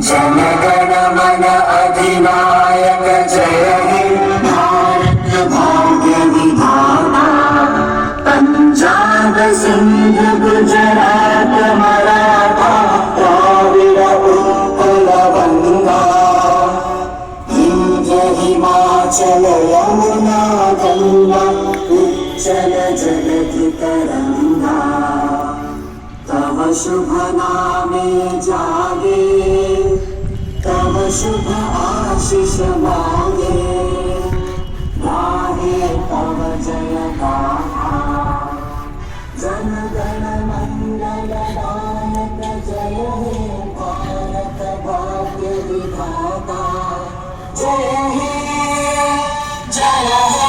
जनगण मन अधिनायक जय हे भारत भाग्य विधाता। पंजाब सिंध गुजरात मराठा द्राविड उत्कल गंगा। विंध्य हिमाचल यमुना गंगा उच्चल जलधि तरंगा। तव शुभ नामे जागे तव शुभ आशीष मांगे। गाहे तव जय गाथा जन गण मंगल दायक जय हे भारत भाग्य विधाता। जय हे जय हे